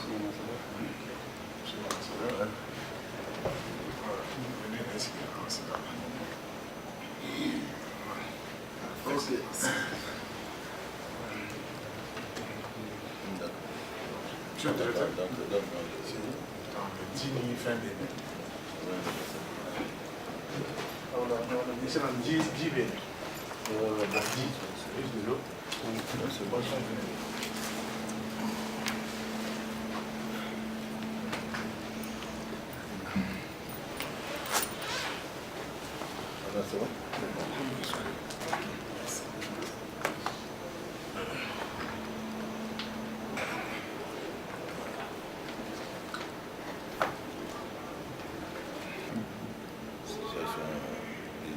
Monsieur le directeur, Jimmy Fendi. On a dit dans JB. De l'eau. C'est bon, c'est bon.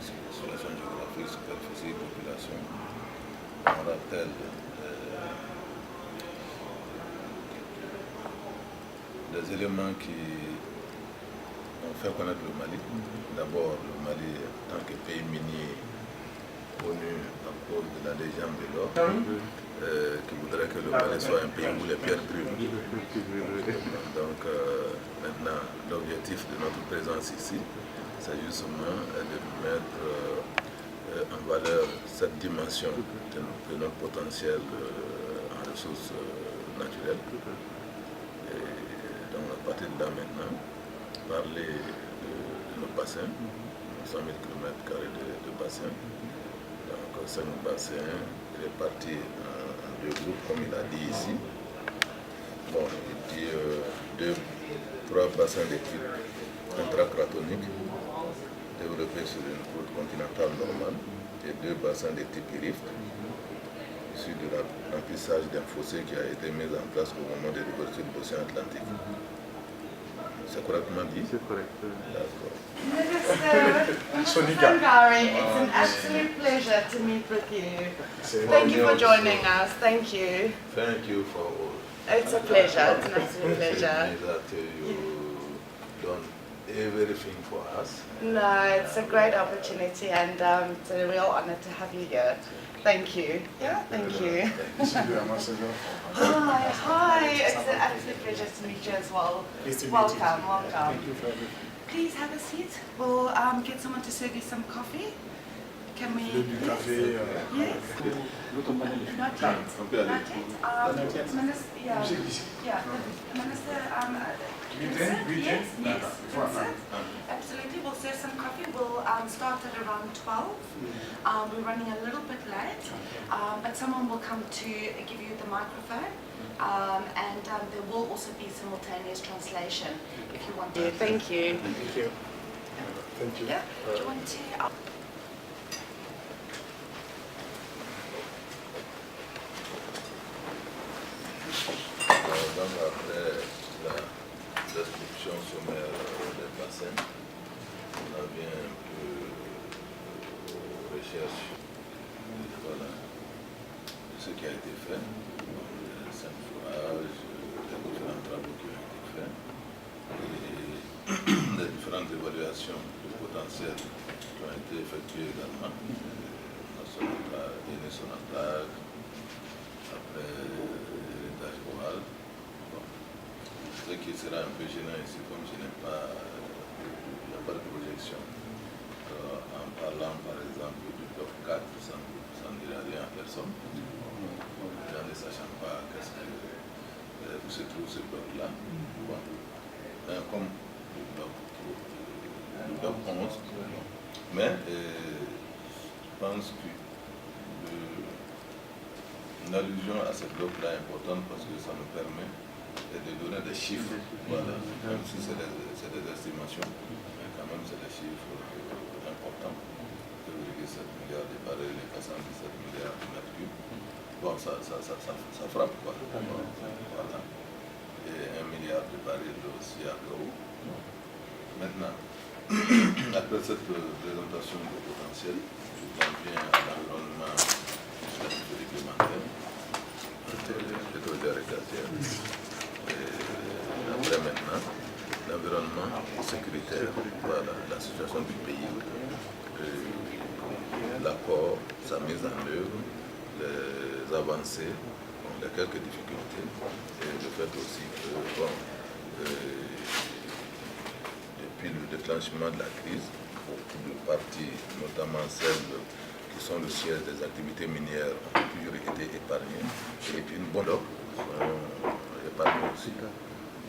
Situation géographique, superficie, population. On rappelle les éléments qui ont fait connaître le Mali. D'abord, le Mali, en tant que pays minier, connu à cause de la légende de l'or, qui voudrait que le Mali soit un pays où les pierres brûlent. Donc, maintenant, l'objectif de notre présence ici, c'est justement de mettre en valeur cette dimension de notre potentiel en ressources naturelles. Et donc, à partir de là maintenant, parler de nos bassins, 100 000 km² de bassins. Donc, 5 bassins répartis en deux groupes, comme il a dit ici. Bon, il dit 3 bassins de type intracratonique développés sur une côte continentale normale et 2 bassins de type rift issus de l'emplissage d'un fossé qui a été mis en place au moment de l'ouverture de l'océan Atlantique. C'est correctement dit? C'est correct. D'accord. Minister Sangari, it's an absolute pleasure to meet with you. Thank you for joining us. Thank you. Thank you for It's a pleasure. It's an absolute pleasure. that you done everything for us. No, it's a great opportunity and it's a real honor to have you here. Thank you. Yeah, thank you. Hi, it's an absolute pleasure to meet you as well. Welcome, welcome. Please have a seat. We'll get someone to serve you some coffee. Can we? Café. Yes. Not yet. Not yet. Minister, yeah. Yeah. Minister, Vincent? Yes. Vincent? Absolutely. We'll serve some coffee. We'll start at around 12. We're running a little bit late, but someone will come to give you the microphone. And there will also be simultaneous translation if you want to. Thank you. Thank you. Thank you. Yeah. Do you want to? Donc après la description sommaire des bassins, on a bien un peu recherche voilà, de ce qui a été fait, les 5 forages, les différents travaux qui ont été faits, et les différentes évaluations du potentiel qui ont été effectuées également, son attaque, après l'héritage oral. Ce qui sera un peu gênant ici, comme je n'ai pas, il n'y a pas de projection. En parlant par exemple du bloc 4, ça ne dira rien à personne. Les gens ne sachant pas où se trouve ce bloc-là. Bon. Comme le bloc 11. Mais je pense qu'une allusion à ce bloc-là est importante parce que ça nous permet de donner des chiffres, voilà, même si c'est des estimations, mais quand même c'est des chiffres importants. 2,7 milliards de barils et 417 milliards de mètres cubes. Bon, ça frappe quoi. Voilà. Et 1 milliard de barils aussi à l'eau. Maintenant, après cette présentation du potentiel, je viens à l'environnement réglementaire, pétrolière et gazière. Après maintenant, l'environnement sécuritaire, voilà, la situation du pays, l'accord, sa mise en œuvre, les avancées, les a quelques difficultés. Et le fait aussi que, bon, depuis le déclenchement de la crise, beaucoup de parties, notamment celles qui sont le siège des activités minières, ont toujours été épargnées. Et puis une bonne offre sont épargnées aussi.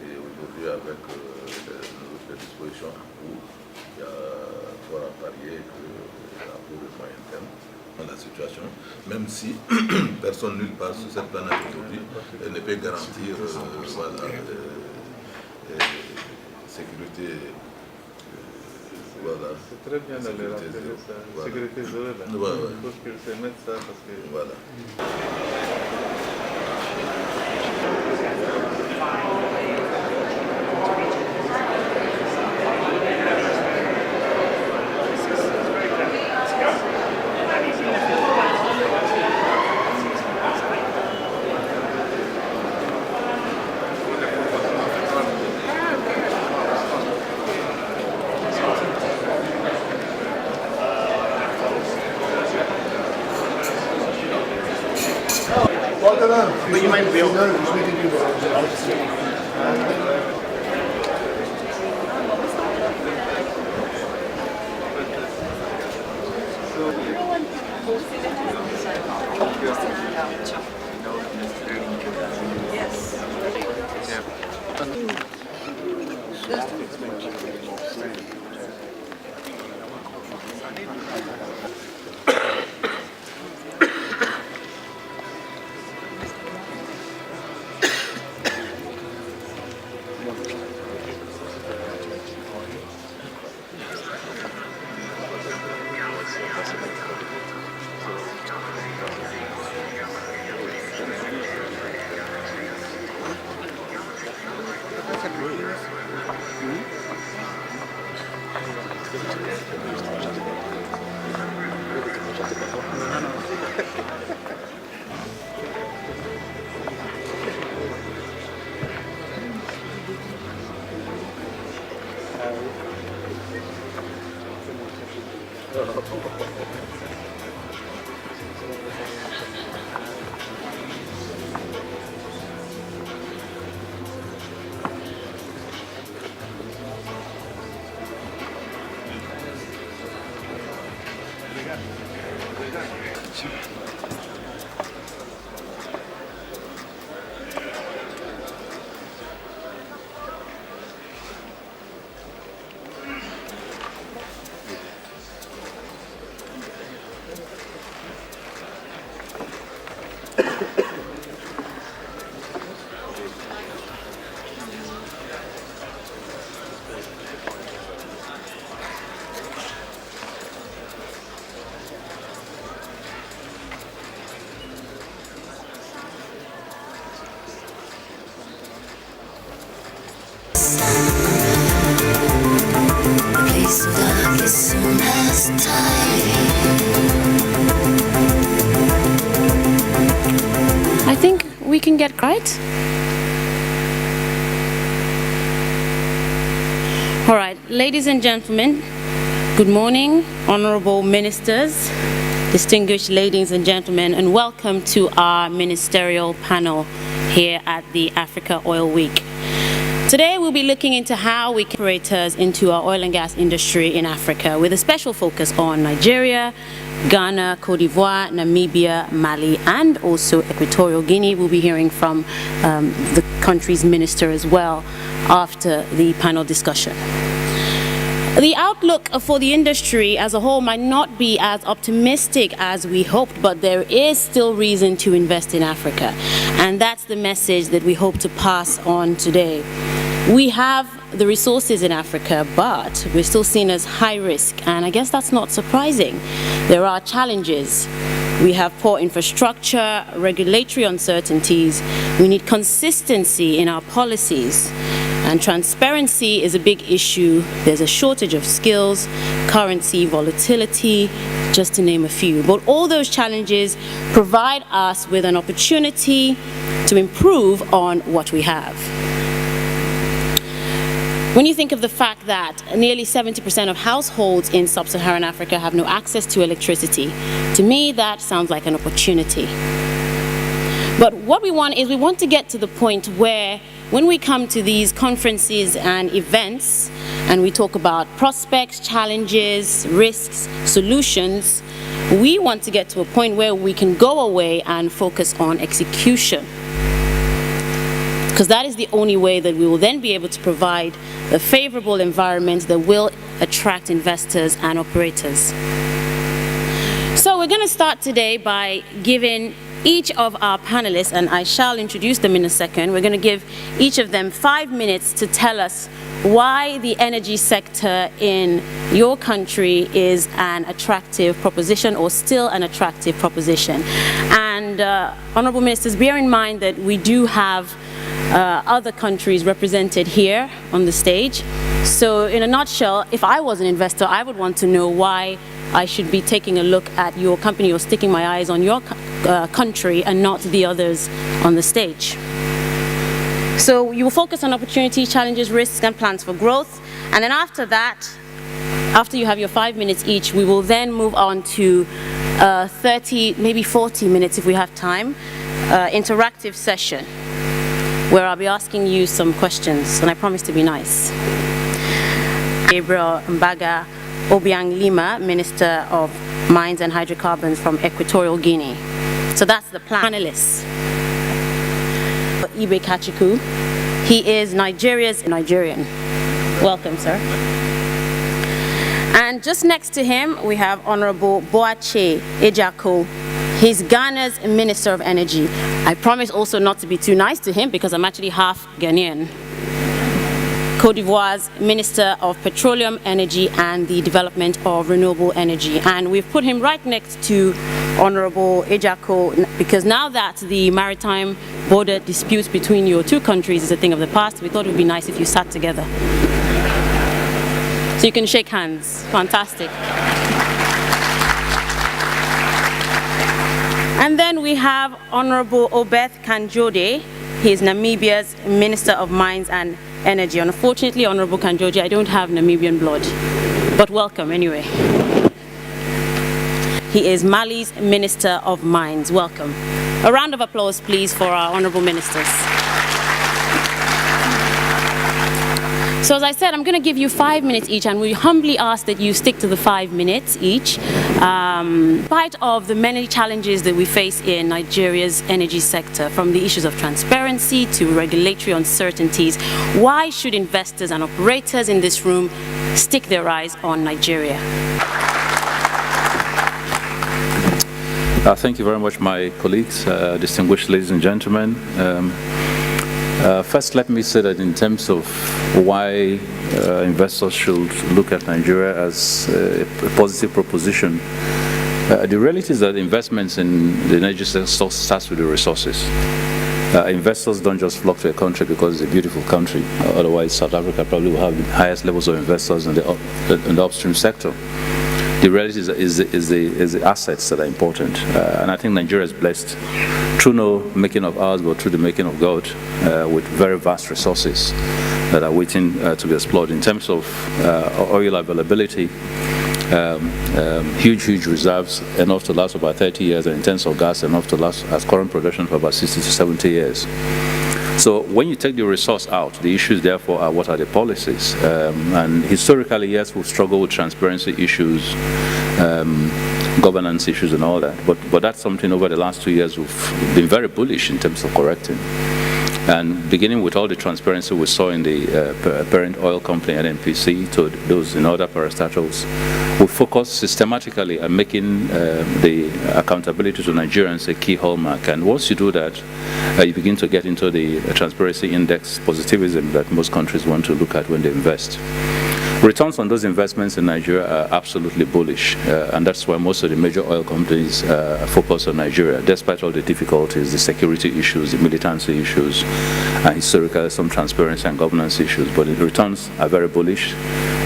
Et aujourd'hui, avec les dispositions en cours, il y a fort à parier qu'à court et moyen terme, la situation, même si personne nulle part sur cette planète aujourd'hui ne peut garantir sécurité. Voilà. C'est très bien d'aller rappeler ça. Voilà. Sécurité zéro, là. Ouais, ouais. Il faut que je mette ça parce que... Voilà. But you might be able to. I think we can get right. All right, ladies and gentlemen, good morning, honorable ministers, distinguished ladies and gentlemen, and welcome to our ministerial panel here at the Africa Oil Week. Today we'll be looking into how we can operators into our oil and gas industry in Africa, with a special focus on Nigeria, Ghana, Cote d'Ivoire, Namibia, Mali, and also Equatorial Guinea. We'll be hearing from the country's minister as well after the panel discussion. The outlook for the industry as a whole might not be as optimistic as we hoped, but there is still reason to invest in Africa. And that's the message that we hope to pass on today. We have the resources in Africa, but we're still seen as high risk, and I guess that's not surprising. There are challenges. We have poor infrastructure, regulatory uncertainties. We need consistency in our policies. And transparency is a big issue. There's a shortage of skills, currency, volatility, just to name a few. But all those challenges provide us with an opportunity to improve on what we have. When you think of the fact that nearly 70% of households in sub-Saharan Africa have no access to electricity, to me that sounds like an opportunity. But what we want is we want to get to the point where when we come to these conferences and events and we talk about prospects, challenges, risks, solutions, we want to get to a point where we can go away and focus on execution. Because that is the only way that we will then be able to provide a favorable environment that will attract investors and operators. So we're going to start today by giving each of our panelists, and I shall introduce them in a second, we're going to give each of them 5 minutes to tell us why the energy sector in your country is an attractive proposition or still an attractive proposition. And Honorable Ministers, bear in mind that we do have other countries represented here on the stage. So in a nutshell, if I was an investor, I would want to know why I should be taking a look at your company or sticking my eyes on your country and not the others on the stage. So you will focus on opportunities, challenges, risks, and plans for growth. And then after that, after you have your 5 minutes each, we will then move on to 30, maybe 40 minutes if we have time, interactive session, where I'll be asking you some questions, and I promise to be nice. Gabriel Mbaga Obiang Lima, Minister of Mines and Hydrocarbons from Equatorial Guinea. So that's the plan. Panelists. Ibe Kachiku, he is Nigeria's Nigerian. Welcome, sir. And just next to him, we have Honorable Boache Ejako. He's Ghana's Minister of Energy. I promise also not to be too nice to him because I'm actually half Ghanaian. Côte d'Ivoire's Minister of Petroleum, Energy and the Development of Renewable Energy. And we've put him right next to Honorable Ejako because now that the maritime border disputes between your two countries is a thing of the past, we thought it would be nice if you sat together. So you can shake hands. Fantastic. And then we have Honorable Obeth Kanjode. He is Namibia's Minister of Mines and Energy. Unfortunately, Honorable Kanjode, I don't have Namibian blood, but welcome anyway. He is Mali's Minister of Mines. Welcome. A round of applause, please, for our Honorable Ministers. So as I said, I'm going to give you 5 minutes each, and we humbly ask that you stick to the 5 minutes each. In spite of the many challenges that we face in Nigeria's energy sector, from the issues of transparency to regulatory uncertainties, why should investors and operators in this room stick their eyes on Nigeria? Thank you very much, my colleagues, distinguished ladies and gentlemen. First, let me say that in terms of why investors should look at Nigeria as a positive proposition, the reality is that investments in the energy sector starts with the resources. Investors don't just flock to a country because it's a beautiful country. Otherwise, South Africa probably will have the highest levels of investors in the upstream sector. The reality is the assets that are important. And I think Nigeria is blessed through no making of ours, but through the making of God, with very vast resources that are waiting to be explored. In terms of oil availability, huge reserves, enough to last about 30 years, and in terms of gas, enough to last at current production for about 60 to 70 years. So when you take the resource out, the issues therefore are what are the policies. And historically, yes, we've struggled with transparency issues, governance issues and all that. But that's something over the last 2 years we've been very bullish in terms of correcting. And beginning with all the transparency we saw in the parent oil company NNPC to those in other parastatals, we focus systematically on making the accountability to Nigerians a key hallmark. And once you do that, you begin to get into the transparency index positivism that most countries want to look at when they invest. Returns on those investments in Nigeria are absolutely bullish, and that's why most of the major oil companies focus on Nigeria, despite all the difficulties, the security issues, the militancy issues, and historically some transparency and governance issues. But the returns are very bullish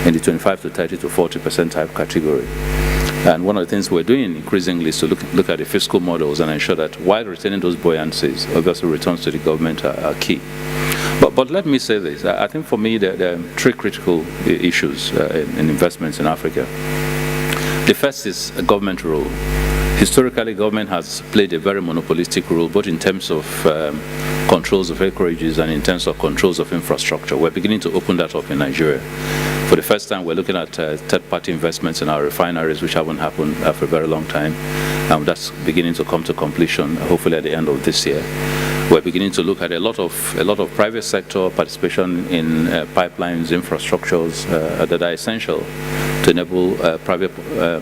in the 25 to 30 to 40% type category. And one of the things we're doing increasingly is to look at the fiscal models and ensure that while retaining those buoyancies, obviously returns to the government are key. But let me say this. I think for me there are three critical issues in investments in Africa. The first is a government role. Historically, government has played a very monopolistic role, both in terms of controls of acreages and in terms of controls of infrastructure. We're beginning to open that up in Nigeria. For the first time, we're looking at third-party investments in our refineries, which haven't happened for a very long time. That's beginning to come to completion, hopefully at the end of this year. We're beginning to look at a lot of private sector participation in pipelines, infrastructures that are essential to enable private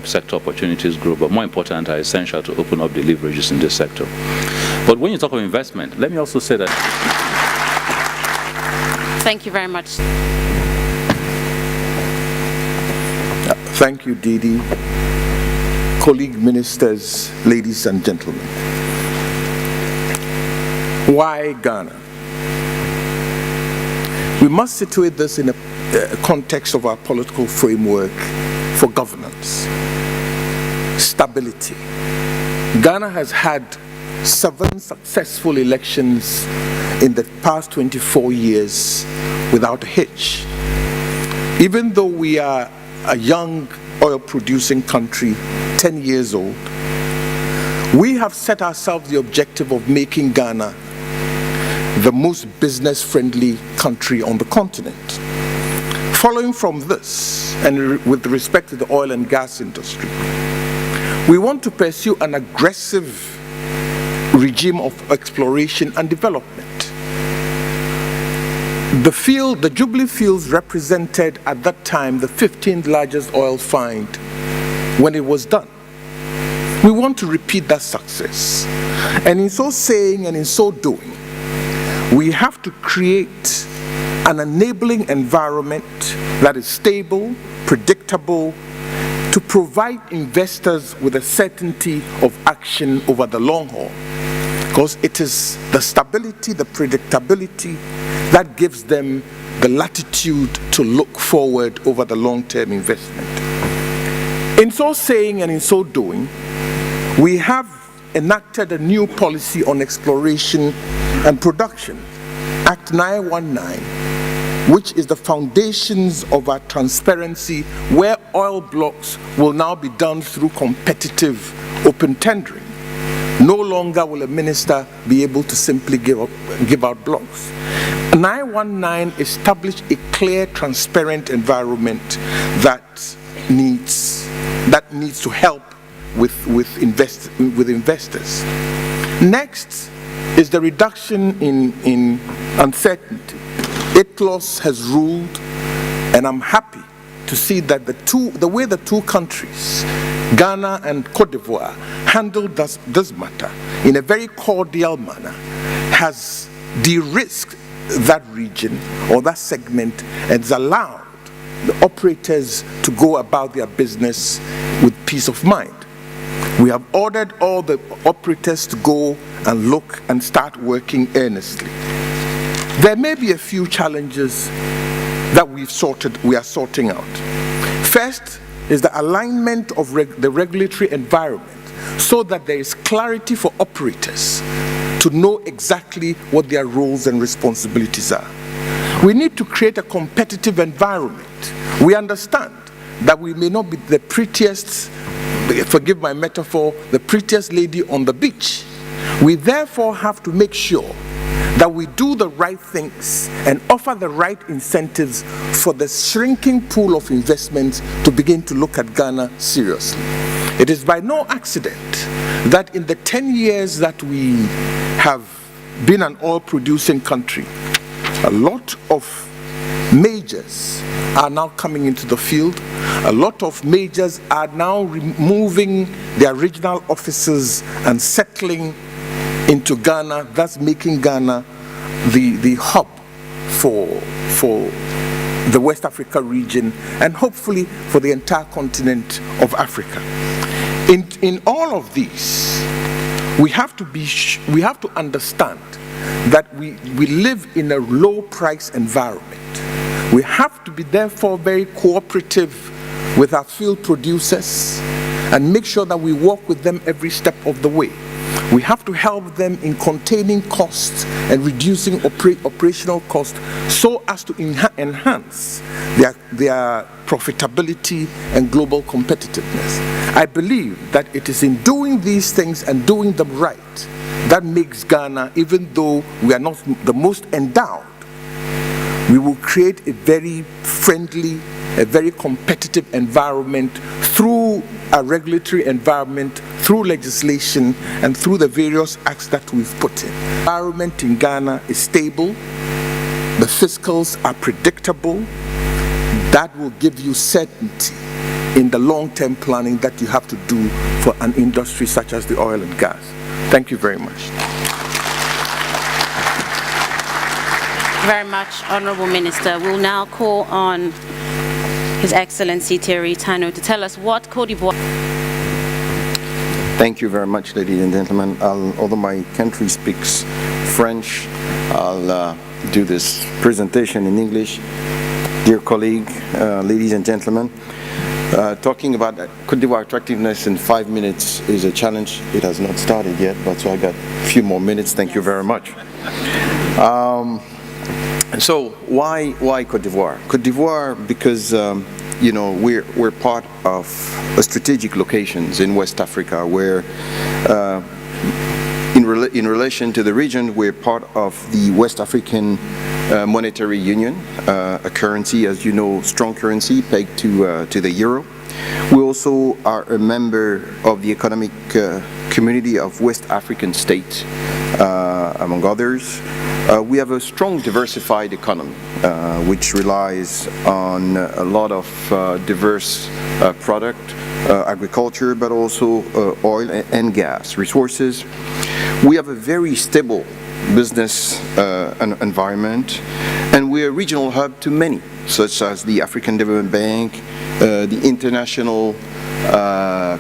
sector opportunities grow, but more important, are essential to open up the leverages in this sector. But when you talk of investment, let me also say that. Thank you very much. Thank you, Didi. Colleague ministers, ladies and gentlemen. Why Ghana? We must situate this in a context of our political framework for governance. Stability. Ghana has had 7 successful elections in the past 24 years without a hitch. Even though we are a young oil-producing country, 10 years old, we have set ourselves the objective of making Ghana the most business-friendly country on the continent. Following from this, and with respect to the oil and gas industry, we want to pursue an aggressive regime of exploration and development. The Jubilee fields represented at that time the 15th largest oil find when it was done. We want to repeat that success. And in so saying and in so doing, we have to create an enabling environment that is stable, predictable, to provide investors with a certainty of action over the long haul. Because it is the stability, the predictability that gives them the latitude to look forward over the long-term investment. In so saying and in so doing, we have enacted a new policy on exploration and production, Act 919, which is the foundations of our transparency, where oil blocks will now be done through competitive open tendering. No longer will a minister be able to simply give out blocks. 919 established a clear, transparent environment that needs to help with investors. Next is the reduction in uncertainty. ITLOS has ruled, and I'm happy to see that the way the two countries, Ghana and Cote d'Ivoire, handled this matter in a very cordial manner, has de-risked that region or that segment and has allowed the operators to go about their business with peace of mind. We have ordered all the operators to go and look and start working earnestly. There may be a few challenges that we are sorting out. First is the alignment of the regulatory environment so that there is clarity for operators to know exactly what their roles and responsibilities are. We need to create a competitive environment. We understand that we may not be the prettiest, forgive my metaphor, the prettiest lady on the beach. We therefore have to make sure that we do the right things and offer the right incentives for the shrinking pool of investments to begin to look at Ghana seriously. It is by no accident that in the 10 years that we have been an oil-producing country, a lot of majors are now coming into the field. A lot of majors are now removing their regional offices and settling into Ghana, thus making Ghana the hub for the West Africa region and hopefully for the entire continent of Africa. In all of these, we have to understand that we live in a low price environment. We have to be therefore very cooperative with our field producers and make sure that we work with them every step of the way. We have to help them in containing costs and reducing operational costs so as to enhance their profitability and global competitiveness. I believe that it is in doing these things and doing them right that makes Ghana, even though we are not the most endowed, we will create a very friendly, a very competitive environment through a regulatory environment, through legislation, and through the various acts that we've put in. The environment in Ghana is stable, the fiscals are predictable. That will give you certainty in the long-term planning that you have to do for an industry such as the oil and gas. Thank you very much. Very much, Honorable Minister. We'll now call on His Excellency Thierry Tano to tell us what Cote d'Ivoire... Thank you very much, ladies and gentlemen. Although my country speaks French, I'll do this presentation in English. Dear colleague, ladies and gentlemen, talking about Cote d'Ivoire attractiveness in 5 minutes is a challenge. It has not started yet, but so I got a few more minutes. Thank you very much. So why Cote d'Ivoire? Cote d'Ivoire because you know, we're part of strategic locations in West Africa where in relation to the region, we're part of the West African Monetary Union, a currency, as you know, strong currency pegged to the euro. We also are a member of the economic community of West African states, among others. We have a strong diversified economy, which relies on a lot of diverse product, agriculture, but also oil and gas resources. We have a very stable business environment, and we're a regional hub to many, such as the African Development Bank, the international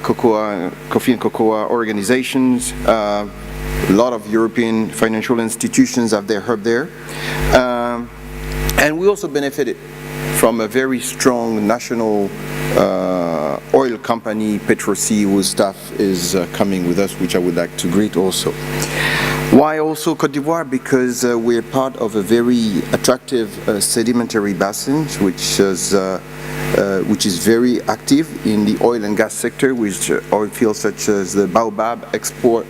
coffee and cocoa organizations. A lot of European financial institutions have their hub there. And we also benefited from a very strong national oil company, Petrosi, whose staff is coming with us, which I would like to greet also. Why also Cote d'Ivoire? Because we're part of a very attractive sedimentary basin, which is very active in the oil and gas sector, with oil fields such as the Baobab, Espoir,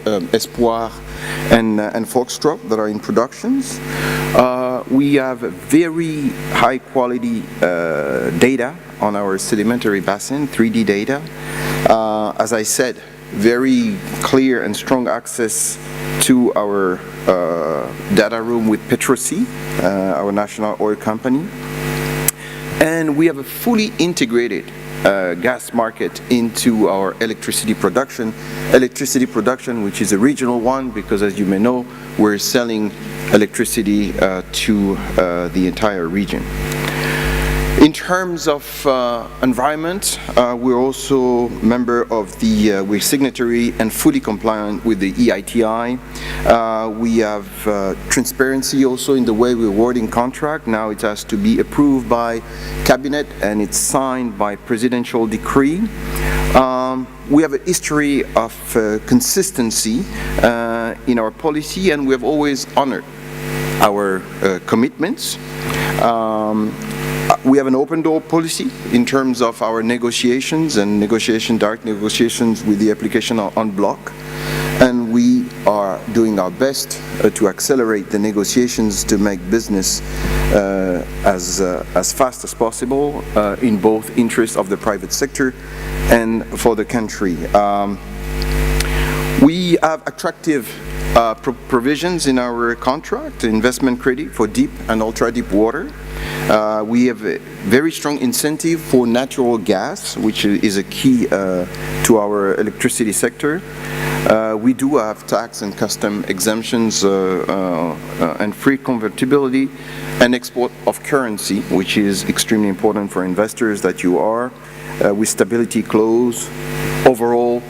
and Foxtrot that are in productions. We have very high quality data on our sedimentary basin, 3D data. As I said, very clear and strong access to our data room with Petrosi, our national oil company. And we have a fully integrated gas market into our electricity production. Electricity production, which is a regional one, because as you may know, we're selling electricity to the entire region. In terms of environment, we're also member of the, we're signatory and fully compliant with the EITI. We have transparency also in the way we're awarding contract. Now it has to be approved by cabinet and it's signed by presidential decree. We have a history of consistency in our policy, and we have always honored our commitments. We have an open door policy in terms of our negotiations and direct negotiations with the application en bloc. And we are doing our best to accelerate the negotiations to make business as fast as possible in both interests of the private sector and for the country. We have attractive provisions in our contract, investment credit for deep and ultra deep water. We have a very strong incentive for natural gas, which is a key to our electricity sector. We do have tax and custom exemptions and free convertibility and export of currency, which is extremely important for investors that you are, with stability clause. Overall,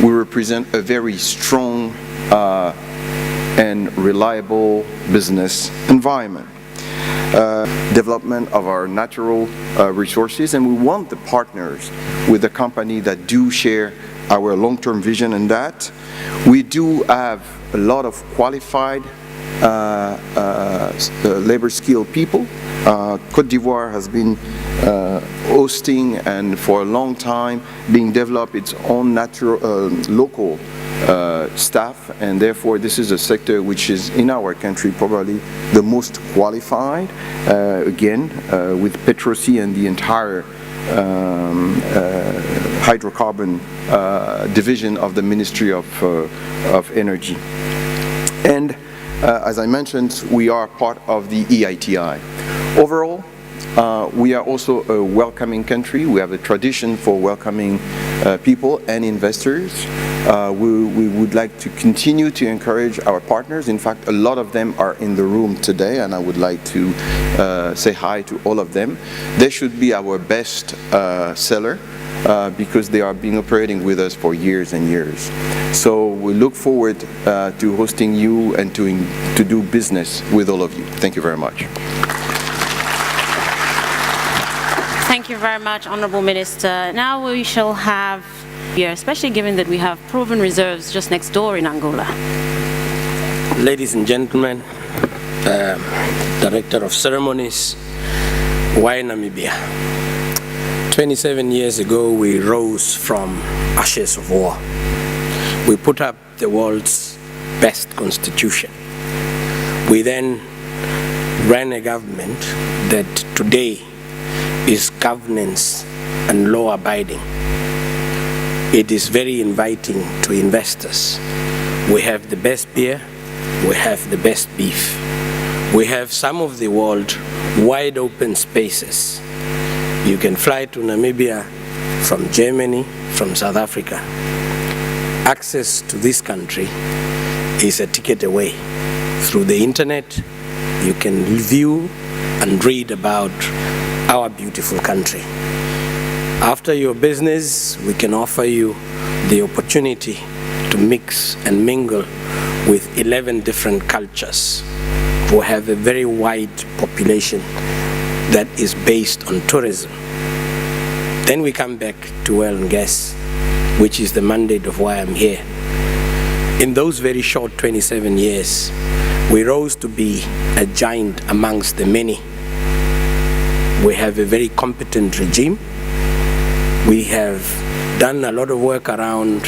we represent a very strong and reliable business environment. Development of our natural resources, and we want the partners with the company that do share our long-term vision in that. We do have a lot of qualified labor-skilled people. Côte d'Ivoire has been hosting and for a long time being developed its own natural local staff, and therefore this is a sector which is in our country probably the most qualified, again with Petrosi and the entire hydrocarbon division of the Ministry of Energy. And as I mentioned, we are part of the EITI. Overall, we are also a welcoming country. We have a tradition for welcoming people and investors. We would like to continue to encourage our partners. In fact, a lot of them are in the room today, and I would like to say hi to all of them. They should be our best seller because they are been operating with us for years and years. So we look forward to hosting you and to do business with all of you. Thank you very much. Thank you very much, Honorable Minister. Now we shall have here, especially given that we have proven reserves just next door in Angola. Ladies and gentlemen, Director of Ceremonies, why Namibia? 27 years ago, we rose from ashes of war. We put up the world's best constitution. We then ran a government that today is governance and law-abiding. It is very inviting to investors. We have the best beer, we have the best beef. We have some of the world wide open spaces. You can fly to Namibia from Germany, from South Africa. Access to this country is a ticket away. Through the internet, you can view and read about our beautiful country. After your business, we can offer you the opportunity to mix and mingle with 11 different cultures. We have a very wide population that is based on tourism. Then we come back to oil and gas, which is the mandate of why I'm here. In those very short 27 years, we rose to be a giant amongst the many. We have a very competent regime. We have done a lot of work around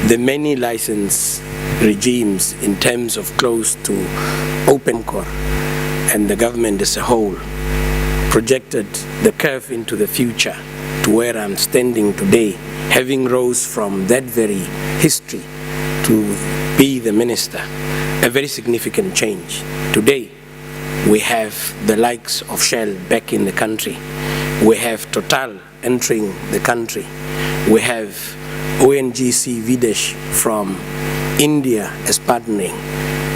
the many license regimes in terms of close to OpenCore, and the government as a whole projected the curve into the future to where I'm standing today, having rose from that very history to be the minister, a very significant change. Today, we have the likes of Shell back in the country. We have Total entering the country. We have ONGC Videsh from India as partnering.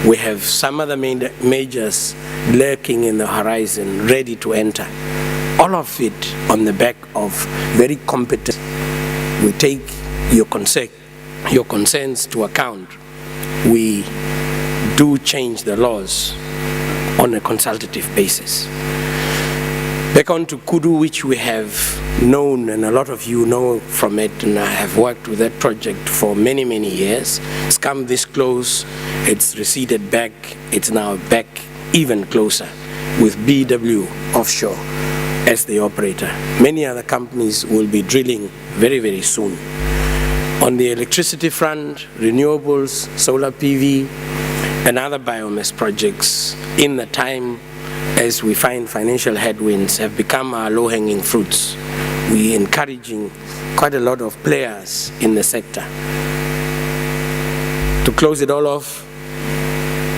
We have some other majors lurking in the horizon, ready to enter. All of it on the back of very competent. We take your concerns to account. We do change the laws on a consultative basis. Back on to Kudu, which we have known, and a lot of you know from it, and I have worked with that project for many, many years. It's come this close, it's receded back, it's now back even closer with BW Offshore as the operator. Many other companies will be drilling very, very soon. On the electricity front, renewables, solar PV, and other biomass projects in the time as we find financial headwinds have become our low-hanging fruits. We're encouraging quite a lot of players in the sector. To close it all off,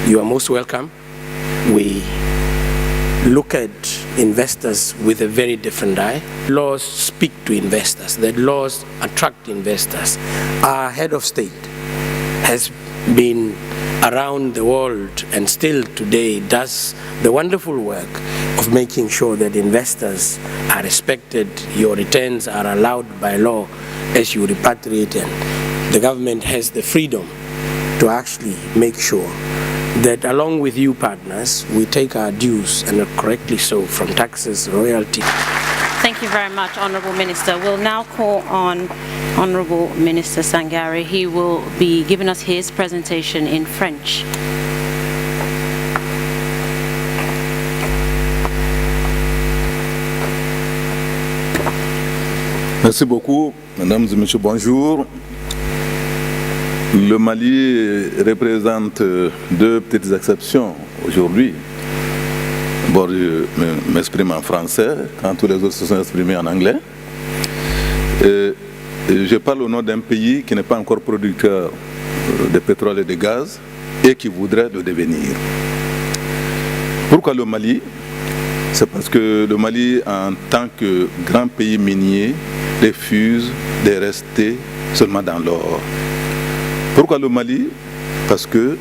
you are most welcome. We look at investors with a very different eye. Laws speak to investors, that laws attract investors. Our head of state has been around the world and still today does the wonderful work of making sure that investors are respected, your returns are allowed by law as you repatriate, and the government has the freedom to actually make sure that along with you partners, we take our dues, and correctly so, from taxes, royalty. Thank you very much, Honourable Minister. We'll now call on Honourable Minister Sangare. He will be giving us his presentation in French. Merci beaucoup, mesdames et messieurs, bonjour. Le Mali représente deux petites exceptions aujourd'hui. Bon, je m'exprime en français, quand tous les autres se sont exprimés en anglais. Je parle au nom d'un pays qui n'est pas encore producteur de pétrole et de gaz et qui voudrait le devenir. Pourquoi le Mali? C'est parce que le Mali, en tant que grand pays minier, refuse de rester seulement dans l'or. Pourquoi le Mali? Parce que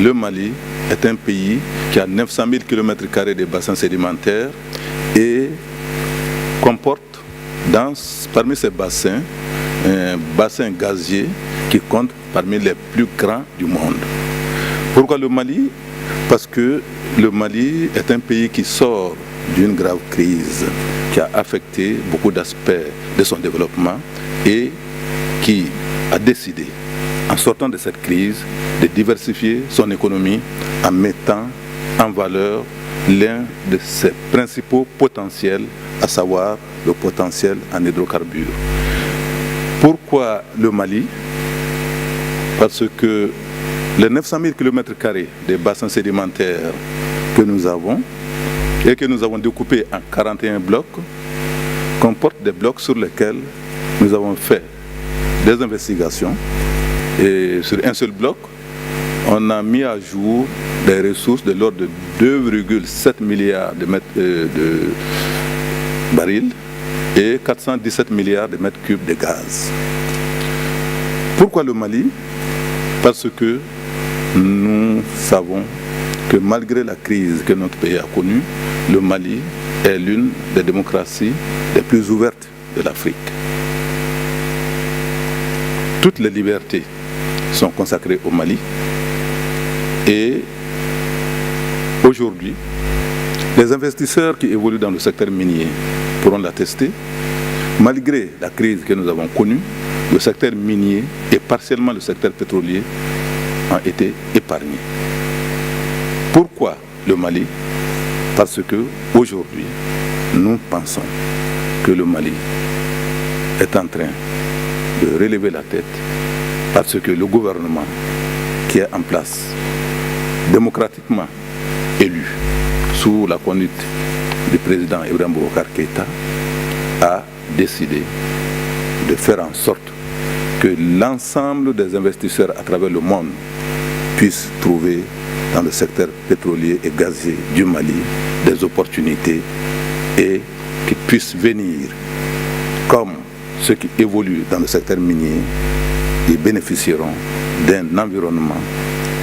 le Mali est un pays qui a 900 000 km² de bassins sédimentaires et comporte parmi ces bassins un bassin gazier qui compte parmi les plus grands du monde. Pourquoi le Mali? Parce que le Mali est un pays qui sort d'une grave crise qui a affecté beaucoup d'aspects de son développement et qui a décidé, en sortant de cette crise, de diversifier son économie en mettant en valeur l'un de ses principaux potentiels, à savoir le potentiel en hydrocarbures. Pourquoi le Mali? Parce que les 900 000 km² des bassins sédimentaires que nous avons et que nous avons découpés en 41 blocs comportent des blocs sur lesquels nous avons fait des investigations. Et sur un seul bloc, on a mis à jour des ressources de l'ordre de 2,7 milliards de barils et 417 milliards de mètres cubes de gaz. Pourquoi le Mali? Parce que nous savons que malgré la crise que notre pays a connue, le Mali est l'une des démocraties les plus ouvertes de l'Afrique. Toutes les libertés sont consacrées au Mali et aujourd'hui, les investisseurs qui évoluent dans le secteur minier pourront l'attester. Malgré la crise que nous avons connue, le secteur minier et partiellement le secteur pétrolier ont été épargnés. Pourquoi le Mali? Parce que aujourd'hui, nous pensons que le Mali est en train de relever la tête parce que le gouvernement qui est en place, démocratiquement élu, sous la conduite du président Ibrahim Boubacar Keïta, a décidé de faire en sorte que l'ensemble des investisseurs à travers le monde puissent trouver dans le secteur pétrolier et gazier du Mali des opportunités et qu'ils puissent venir comme ceux qui évoluent dans le secteur minier. Ils bénéficieront d'un environnement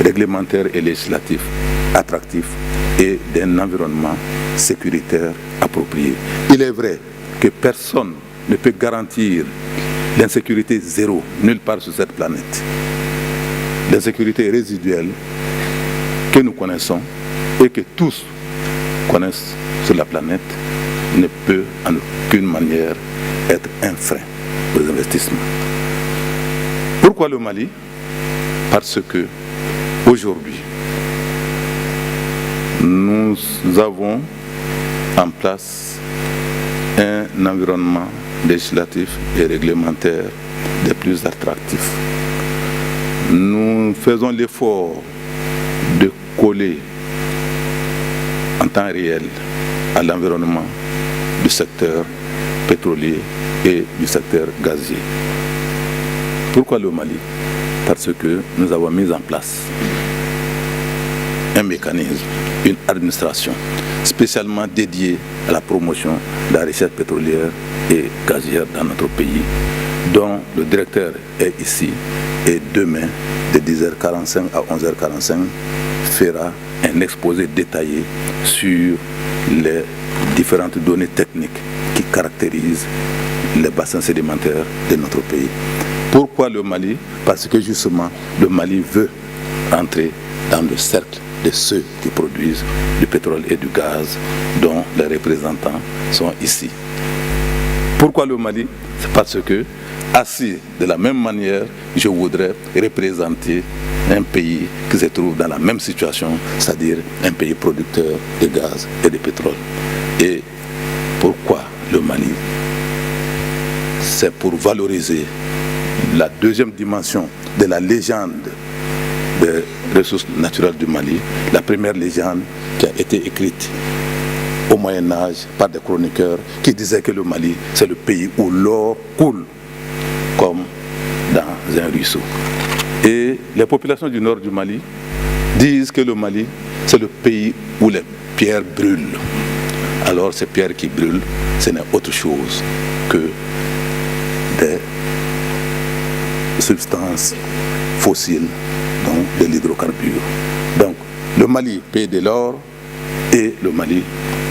réglementaire et législatif attractif et d'un environnement sécuritaire approprié. Il est vrai que personne ne peut garantir l'insécurité zéro nulle part sur cette planète. L'insécurité résiduelle que nous connaissons et que tous connaissent sur la planète ne peut en aucune manière être un frein aux investissements. Pourquoi le Mali? Parce que aujourd'hui, nous avons en place un environnement législatif et réglementaire des plus attractifs. Nous faisons l'effort de coller en temps réel à l'environnement du secteur pétrolier et du secteur gazier. Pourquoi le Mali? Parce que nous avons mis en place un mécanisme, une administration spécialement dédiée à la promotion de la richesse pétrolière et gazière dans notre pays, dont le directeur est ici et demain, de 10h45 à 11h45, fera un exposé détaillé sur les différentes données techniques qui caractérisent les bassins sédimentaires de notre pays. Pourquoi le Mali? Parce que justement, le Mali veut entrer dans le cercle de ceux qui produisent du pétrole et du gaz, dont les représentants sont ici. Pourquoi le Mali? C'est parce que, assis de la même manière, je voudrais représenter un pays qui se trouve dans la même situation, c'est-à-dire un pays producteur de gaz et de pétrole. Et pourquoi le Mali? c'est pour valoriser la deuxième dimension de la légende des ressources naturelles du Mali, la première légende qui a été écrite au Moyen-Âge par des chroniqueurs qui disaient que le Mali, c'est le pays où l'or coule comme dans un ruisseau. Et les populations du nord du Mali disent que le Mali, c'est le pays où les pierres brûlent. Alors ces pierres qui brûlent, ce n'est autre chose que des substances fossiles, donc de l'hydrocarbure. Donc le Mali paye de l'or et le Mali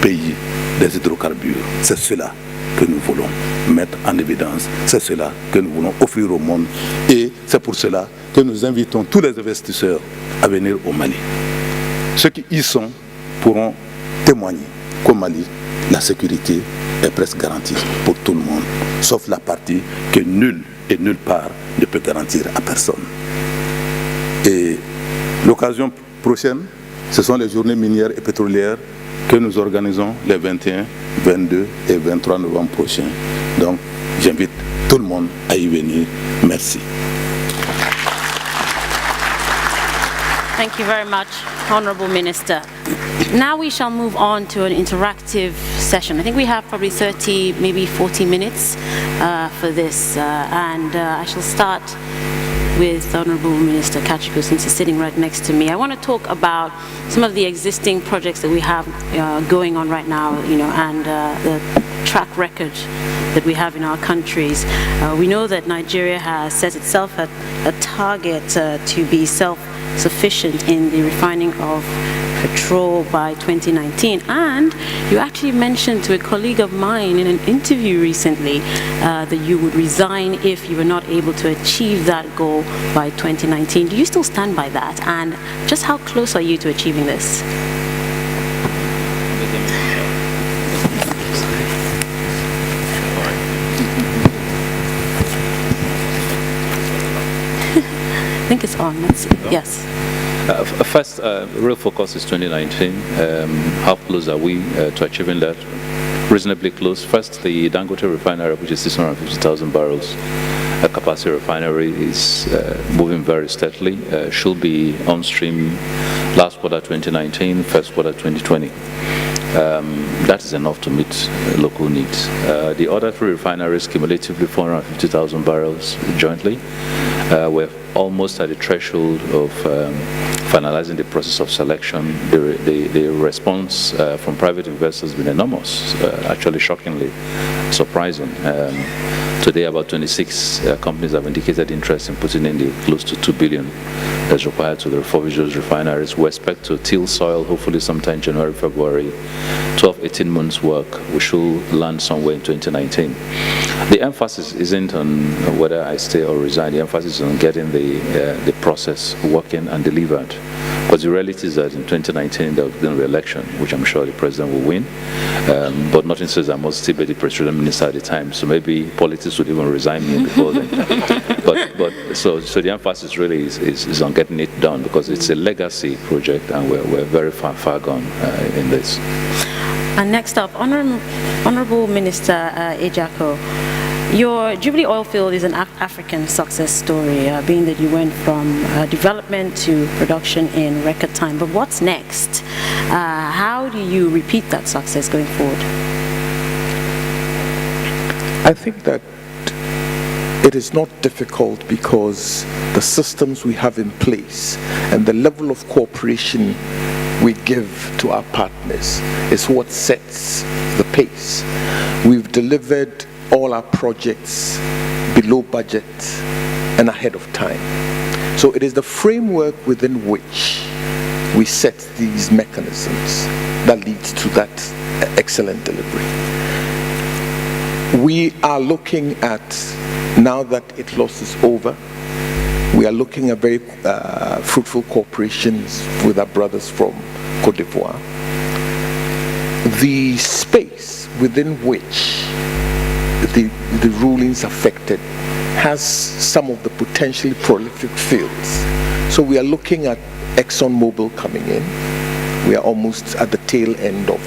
paye des hydrocarbures. C'est cela que nous voulons mettre en évidence, c'est cela que nous voulons offrir au monde et c'est pour cela que nous invitons tous les investisseurs à venir au Mali. Ceux qui y sont pourront témoigner qu'au Mali, la sécurité est presque garantie pour tout le monde, sauf la partie que nul et nulle part ne peut garantir à personne. Et l'occasion prochaine, ce sont les journées minières et pétrolières que nous organisons les 21, 22 et 23 novembre prochains. Donc, j'invite tout le monde à y venir. Merci. Thank you very much, Honorable Minister. Now we shall move on to an interactive session. I think we have probably 30, maybe 40 minutes for this. I shall start with Honorable Minister Kachiko, since he's sitting right next to me. I want to talk about some of the existing projects that we have going on right now, and the track record that we have in our countries. We know that Nigeria has set itself a target to be self-sufficient in the refining of petrol by 2019, and you actually mentioned to a colleague of mine in an interview recently that you would resign if you were not able to achieve that goal by 2019. Do you still stand by that, and just how close are you to achieving this? I think it's on. Let's see. Yes. First, real focus is 2019. How close are we to achieving that? Reasonably close. First, the Dangote refinery, which is 650,000 barrels capacity refinery, is moving very steadily. Should be on stream last quarter 2019, first quarter 2020. That is enough to meet local needs. The other three refineries, cumulatively 450,000 barrels jointly. We're almost at the threshold of finalizing the process of selection. The response from private investors has been enormous, actually shockingly surprising. Today, about 26 companies have indicated interest in putting in the close to 2 billion that's required to refurbish those refineries. We expect to till soil, hopefully sometime January, February. 12, 18 months work, we should land somewhere in 2019. The emphasis isn't on whether I stay or resign. The emphasis is on getting the process working and delivered. Because the reality is that in 2019 there will be an election, which I'm sure the president will win. But nothing says I must still be the president minister at the time. So maybe politics would even resign me before then. So the emphasis really is on getting it done, because it's a legacy project and we're very far gone in this. And next up, Honorable Minister Ejako, your Jubilee oil field is an African success story, being that you went from development to production in record time. But what's next? How do you repeat that success going forward? I think that it is not difficult, because the systems we have in place and the level of cooperation we give to our partners is what sets the pace. We've delivered all our projects below budget and ahead of time. So it is the framework within which we set these mechanisms that leads to that excellent delivery. We are looking at, now that ITLOS is over, we are looking at very fruitful cooperations with our brothers from Côte d'Ivoire. The space within which the rulings affected has some of the potentially prolific fields. So we are looking at ExxonMobil coming in. We are almost at the tail end of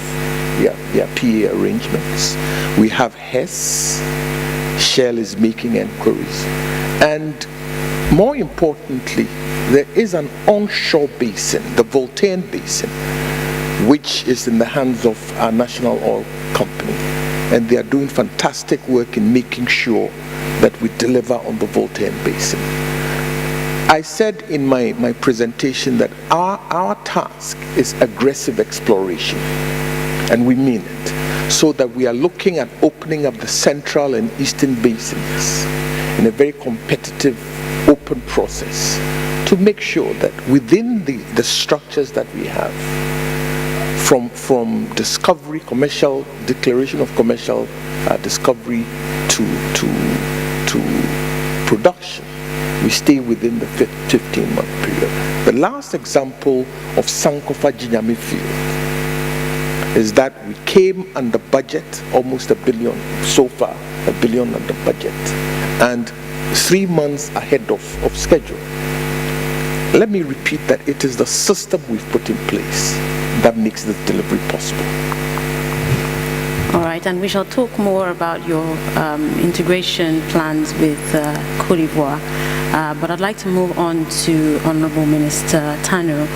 their PA arrangements. We have Hess Shell is making inquiries. And more importantly, there is an onshore basin, the Voltaire Basin, which is in the hands of our national oil company. And they are doing fantastic work in making sure that we deliver on the Voltaire Basin. I said in my presentation that our task is aggressive exploration, and we mean it, so that we are looking at opening up the central and eastern basins in a very competitive, open process to make sure that within the structures that we have, from discovery, commercial declaration of commercial discovery to production, we stay within the 15-month period. The last example of Sankofa Jinyami field is that we came under budget, almost $1 billion so far, $1 billion under budget, and 3 months ahead of schedule. Let me repeat that it is the system we've put in place that makes this delivery possible. All right, and we shall talk more about your integration plans with Cote d'Ivoire. But I'd like to move on to Honorable Minister Tano.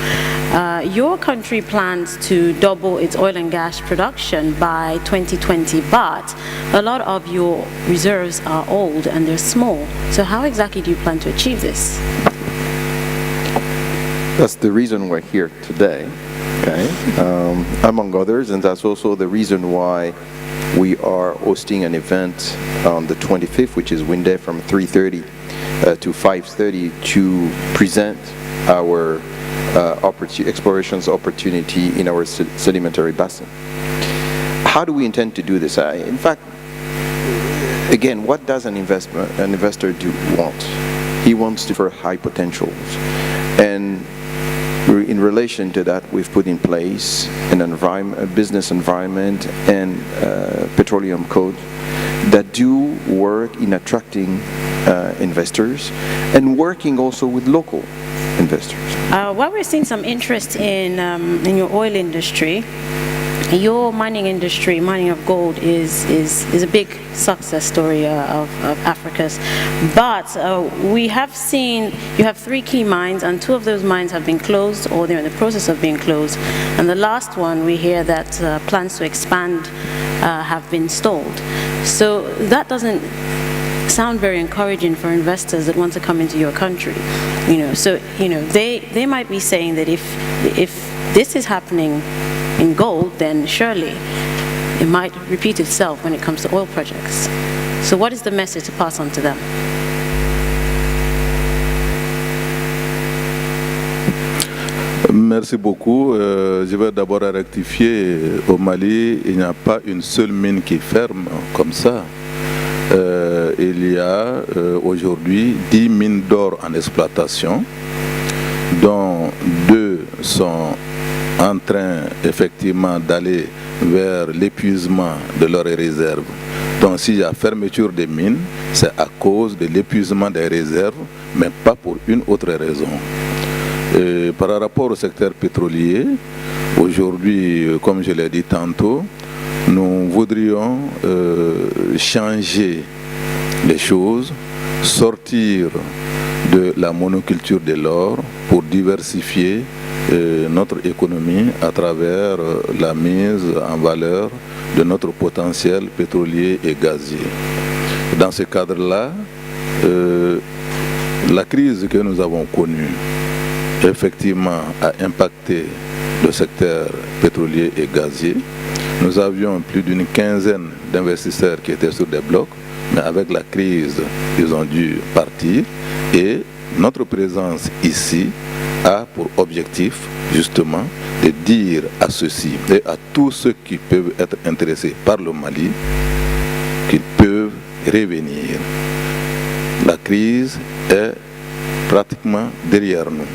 Your country plans to double its oil and gas production by 2020, but a lot of your reserves are old and they're small. So how exactly do you plan to achieve this? That's the reason we're here today, okay? Among others, and that's also the reason why we are hosting an event on the 25th, which is Winday from 3:30 to 5:30 to present our explorations opportunity in our sedimentary basin. How do we intend to do this? In fact, again, what does an investor want? He wants to for high potentials, and in relation to that, we've put in place a business environment and petroleum code that do work in attracting investors and working also with local investors. While we're seeing some interest in your oil industry, your mining industry, mining of gold, is a big success story of Africa's. But we have seen you have 3 key mines, and 2 of those mines have been closed or they're in the process of being closed. And the last one, we hear that plans to expand have been stalled. So that doesn't sound very encouraging for investors that want to come into your country. So they might be saying that if this is happening in gold, then surely it might repeat itself when it comes to oil projects. So what is the message to pass on to them? Merci beaucoup. Je vais d'abord rectifier. Au Mali, il n'y a pas une seule mine qui ferme comme ça. Il y a aujourd'hui 10 mines d'or en exploitation, dont 2 sont en train effectivement d'aller vers l'épuisement de leurs réserves. Donc s'il y a fermeture des mines, c'est à cause de l'épuisement des réserves, mais pas pour une autre raison. Et par rapport au secteur pétrolier, aujourd'hui, comme je l'ai dit tantôt, nous voudrions changer les choses, sortir de la monoculture de l'or pour diversifier notre économie à travers la mise en valeur de notre potentiel pétrolier et gazier. Dans ce cadre-là, la crise que nous avons connue effectivement a impacté le secteur pétrolier et gazier. Nous avions plus d'une quinzaine d'investisseurs qui étaient sur des blocs, mais avec la crise, ils ont dû partir, et notre présence ici a pour objectif justement de dire à ceux-ci et à tous ceux qui peuvent être intéressés par le Mali qu'ils peuvent revenir. La crise est pratiquement derrière nous.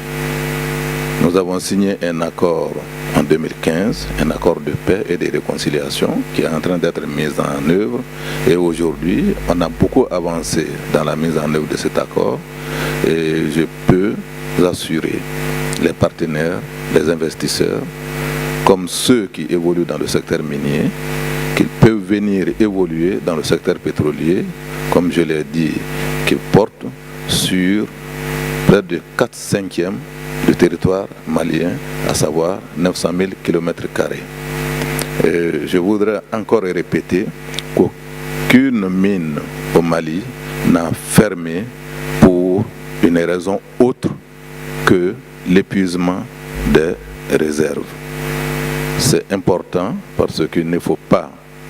Nous avons signé un accord en 2015, un accord de paix et de réconciliation qui est en train d'être mis en œuvre, et aujourd'hui on a beaucoup avancé dans la mise en œuvre de cet accord, et je peux assurer les partenaires, les investisseurs, comme ceux qui évoluent dans le secteur minier, qu'ils peuvent venir évoluer dans le secteur pétrolier, comme je l'ai dit, qui porte sur près de 4/5 du territoire malien, à savoir 900 000 km². Je voudrais encore répéter qu'aucune mine au Mali n'a fermé pour une raison autre que l'épuisement des réserves. C'est important parce qu'il ne faut pas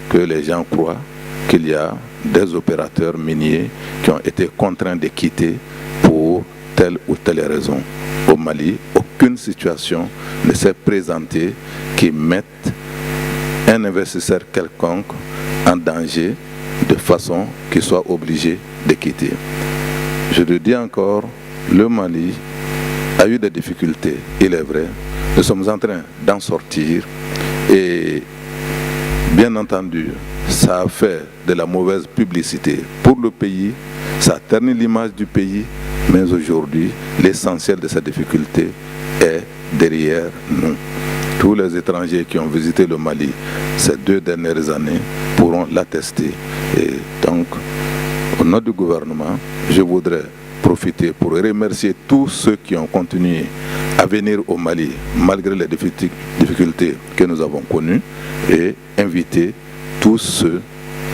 que les gens croient qu'il y a des opérateurs miniers qui ont été contraints de quitter pour telle ou telle raison. Au Mali, aucune situation ne s'est présentée qui mette un investisseur quelconque en danger de façon qu'il soit obligé de quitter. Je le dis encore, le Mali a eu des difficultés, il est vrai. Nous sommes en train d'en sortir et bien entendu, ça a fait de la mauvaise publicité pour le pays, ça a terni l'image du pays, mais aujourd'hui, l'essentiel de cette difficulté est derrière nous. Tous les étrangers qui ont visité le Mali ces 2 dernières années pourront l'attester. Et donc, au nom du gouvernement, je voudrais profiter pour remercier tous ceux qui ont continué à venir au Mali malgré les difficultés que nous avons connues et inviter tous ceux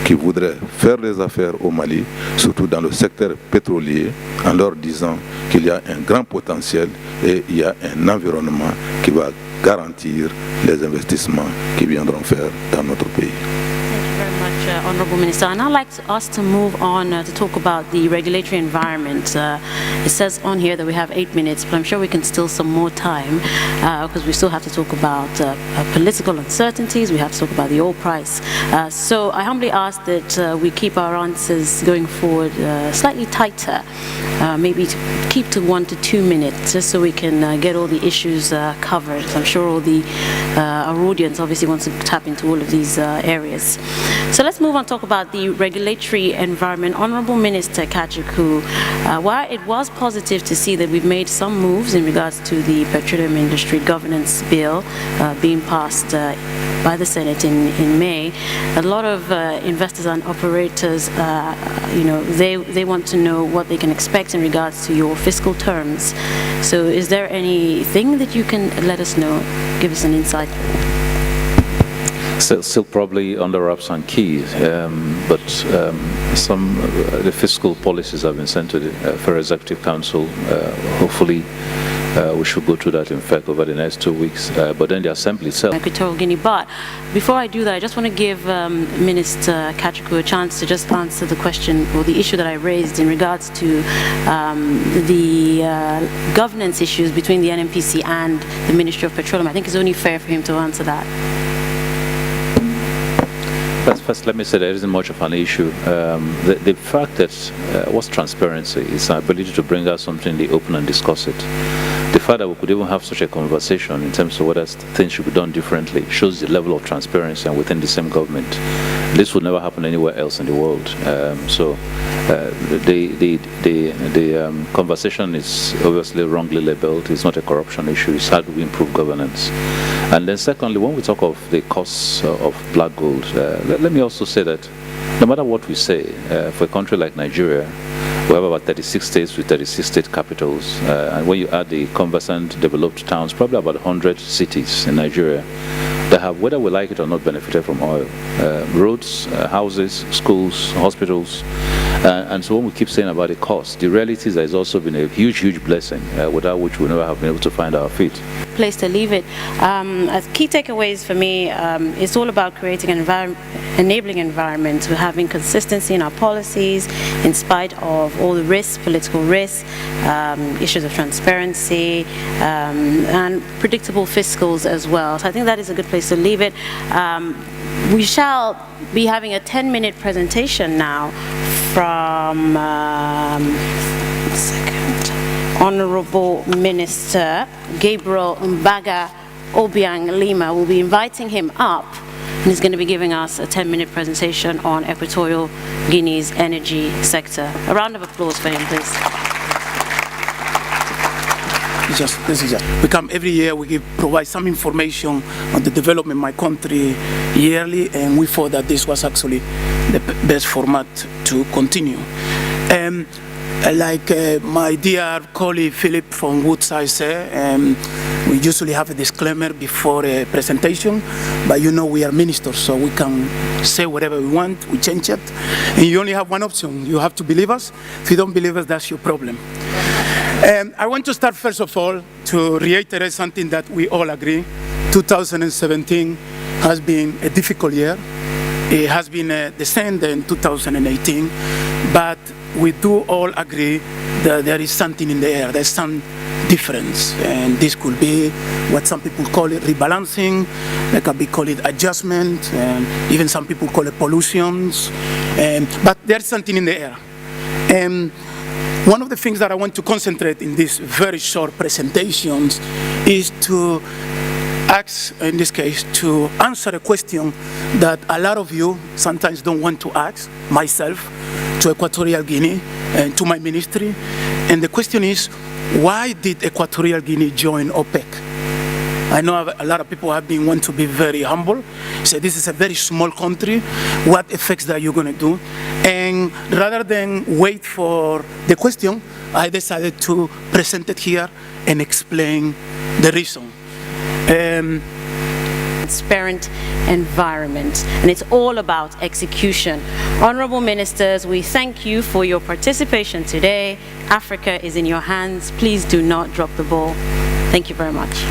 qui voudraient faire des affaires au Mali, surtout dans le secteur pétrolier, en leur disant qu'il y a un grand potentiel et il y a un environnement qui va garantir les investissements qui viendront faire dans notre pays. Honourable Minister, and I'd like us to move on to talk about the regulatory environment. It says on here that we have 8 minutes, but I'm sure we can steal some more time because we still have to talk about political uncertainties, we have to talk about the oil price. So I humbly ask that we keep our answers going forward slightly tighter, maybe to keep to 1 to 2 minutes, just so we can get all the issues covered. I'm sure all our audience obviously wants to tap into all of these areas. So let's move on to talk about the regulatory environment. Honourable Minister Kachikwu, while it was positive to see that we've made some moves in regards to the petroleum industry governance bill being passed by the Senate in May, a lot of investors and operators, they want to know what they can expect in regards to your fiscal terms. So is there anything that you can let us know, give us an insight? Still probably under wraps and keys, but the fiscal policies have been sent to the Federal Executive Council. Hopefully, we should go through that, in fact, over the next 2 weeks. But then the Assembly itself. Equatorial Guinea. But before I do that, I just want to give Minister Kachikwu a chance to just answer the question or the issue that I raised in regards to the governance issues between the NNPC and the Ministry of Petroleum. I think it's only fair for him to answer that. First, let me say there isn't much of an issue. The fact that what's transparency is our ability to bring out something in the open and discuss it. The fact that we could even have such a conversation in terms of whether things should be done differently shows the level of transparency and within the same government. This would never happen anywhere else in the world. The conversation is obviously wrongly labeled. It's not a corruption issue. It's how do we improve governance. And then secondly, when we talk of the costs of black gold, let me also say that no matter what we say, for a country like Nigeria, we have about 36 states with 36 state capitals. And when you add the conversant developed towns, probably about 100 cities in Nigeria that have, whether we like it or not, benefited from oil. Roads, houses, schools, hospitals. And so when we keep saying about the cost, the reality is that it's also been a huge, huge blessing, without which we never have been able to find our feet. Place to leave it. As key takeaways for me, it's all about creating an enabling environment. We're having consistency in our policies in spite of all the risks, political risks, issues of transparency, and predictable fiscals as well. So I think that is a good place to leave it. We shall be having a 10-minute presentation now from Honorable Minister Gabriel Mbaga Obiang Lima. We'll be inviting him up, and he's going to be giving us a 10-minute presentation on Equatorial Guinea's energy sector. A round of applause for him, please. This is just. We come every year. We provide some information on the development of my country yearly, and we thought that this was actually the best format to continue. Like my dear colleague Philip from Woodside said, we usually have a disclaimer before a presentation, but you know we are ministers, so we can say whatever we want, we change it. And you only have one option. You have to believe us. If you don't believe us, that's your problem. I want to start first of all to reiterate something that we all agree. 2017 has been a difficult year. It has been the same in 2018, but we do all agree that there is something in the air. There's some difference, and this could be what some people call it rebalancing, they could be call it adjustment, and even some people call it pollutions, but there's something in the air. And one of the things that I want to concentrate in these very short presentations is to ask, in this case, to answer a question that a lot of you sometimes don't want to ask, myself, to Equatorial Guinea and to my ministry. And the question is, why did Equatorial Guinea join OPEC? I know a lot of people have been want to be very humble, say this is a very small country, what effects are you going to do? And rather than wait for the question, I decided to present it here and explain the reason. Transparent environment, and it's all about execution. Honorable Ministers, we thank you for your participation today. Africa is in your hands. Please do not drop the ball. Thank you very much.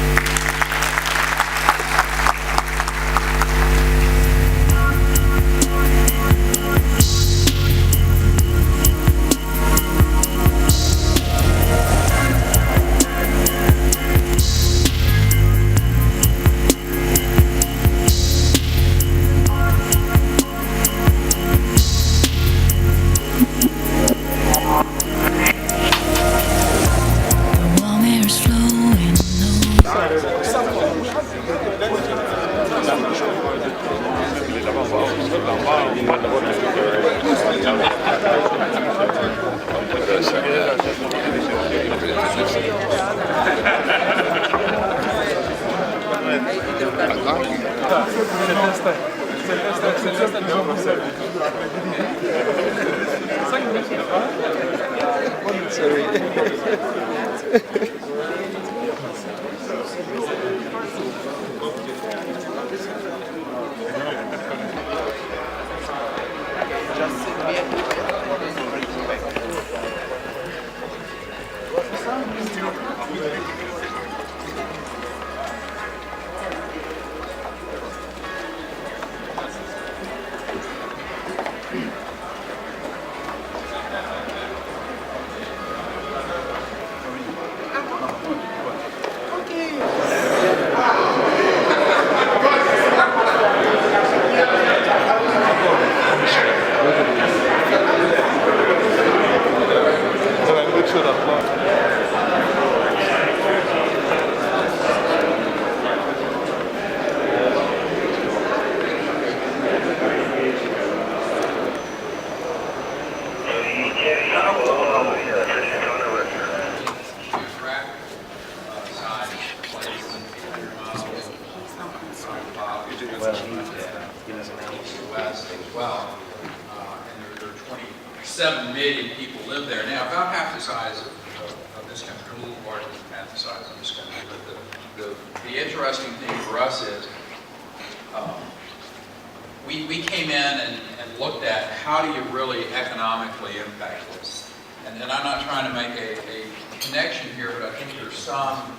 We came in and looked at how do you really economically impact this. And I'm not trying to make a connection here, but I think there's some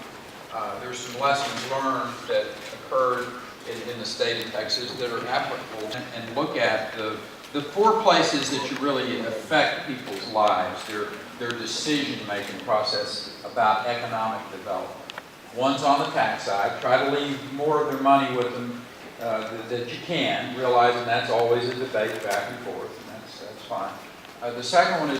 lessons learned that occurred in the state of Texas that are applicable, and look at the four places that you really affect people's lives, their decision-making process about economic development. One's on the tax side. Try to leave more of their money with them that you can, realizing that's always a debate back and forth, and that's fine. The second one is